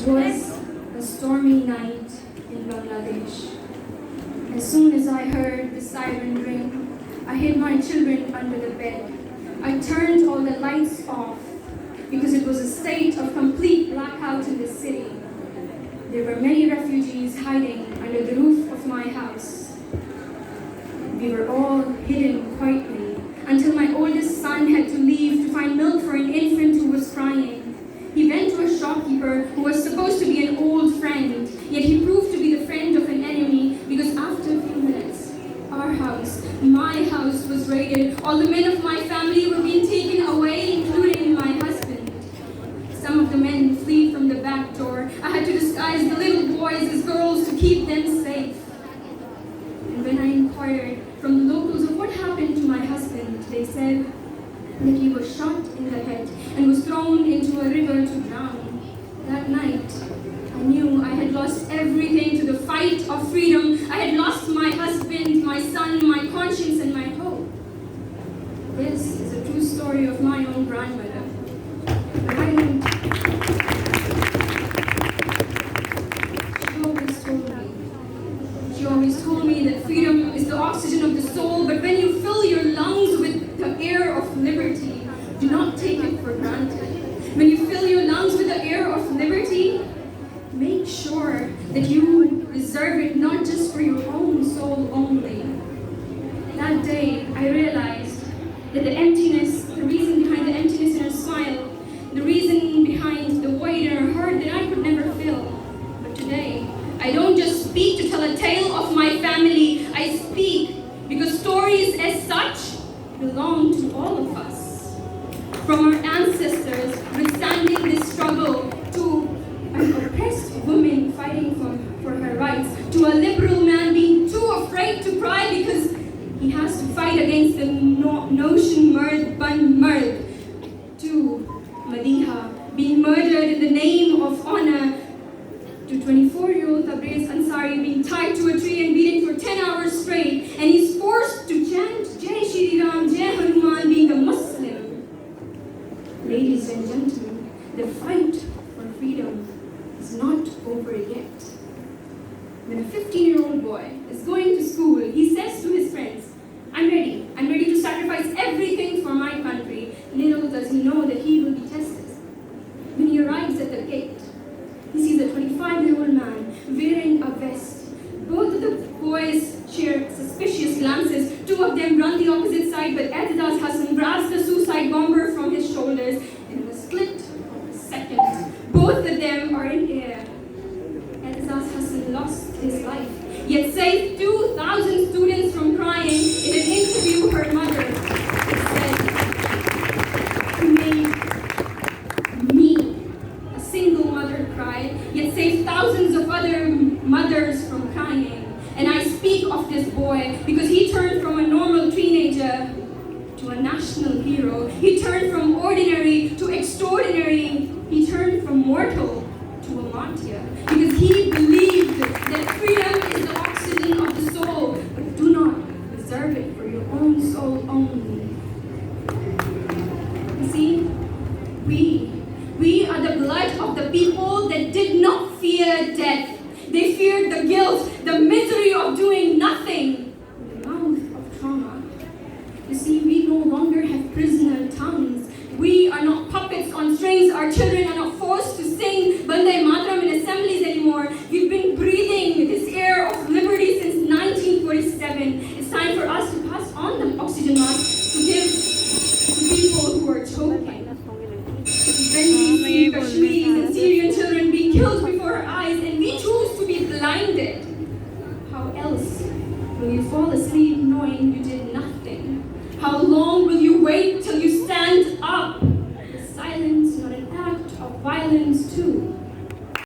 was a stormy night in Bangladesh. As soon as I heard the siren ring, I hid my children under the bed. I turned all the lights off because it was a state of complete blackout in the city. There were many refugees hiding under the roof of my house. We were all hidden quietly until my oldest son had to leave to find milk for an infant who was crying. He went to a shopkeeper who was supposed to be an old friend, yet he proved to be the friend of an enemy because after a few minutes, our house, my house, was raided. All the men of my family were being taken away, including my husband. Some of the men fled from the back door. I had to disguise the little boys as girls to keep them safe. And when I inquired from the locals of what happened to my husband, they said that he was shot in the head and was thrown into a river to drown. That night, I knew I had lost everything to the fight of freedom. I had lost my husband, my son, my conscience, and my hope. This is a true story of my own grandmother. But I don't. She always told me that freedom is the oxygen of the soul, but when you fill your lungs with the air of liberty, do not take it for granted. When you fill your lungs with the air of liberty, make sure that you reserve it not just for your own soul only. That day, I realized that the emptiness, the reason behind the emptiness in her smile, the reason behind the void in her heart that I could never fill. But today, I don't just speak to tell a tale of my family. I speak because stories as such belong to all of us. From our ancestors withstanding this struggle, to an oppressed woman fighting for her rights, to a liberal man being too afraid to cry because he has to fight against the notion murd ban murd, to Madiha being murdered in the name of honor, to 24-year-old Tabriz Ansari being tied to a tree and beaten for 10 hours straight, and he's forced to chant Jai Shri Ram, Jai Hanuman, being a Muslim. Ladies and gentlemen, the fight for freedom is not over yet. When a 15-year-old boy is going to school, he says to his friends, I'm ready to sacrifice everything for my country. Little does he know that he will be tested. When he arrives at the gate, he sees a 25-year-old man wearing a vest. Both of the boys share suspicious glances. Two of them run the opposite side, but Etidas Hassan grabs the suicide bomber from his shoulders. In a split of a second, both of them are in air. Etidas Hassan lost his life, yet saved 2,000 students from crying. In an interview, her mother said, "He made me, a single mother, cry, yet saved thousands of other mothers from crying." And I speak of this boy because he turned from a normal teenager to a national hero. He turned from ordinary to extraordinary. He turned from mortal to a martyr because he believed that freedom is the oxygen of the soul, but do not reserve it for your own soul only. You see, we are the blood of the people that did not fear death. They feared the guilt, the misery of doing nothing, the mouth of trauma. You see, we no longer have prisoner tongues. We are not puppets on strings. Our children are not forced to sing Bandai Mataram in assemblies anymore. We've been breathing this air of liberty since 1947. It's time for us to pass on the oxygen mask to give to people who are choking. When we see Kashmiris and Syrian children being killed before our eyes and we choose to be blinded, how else will you fall asleep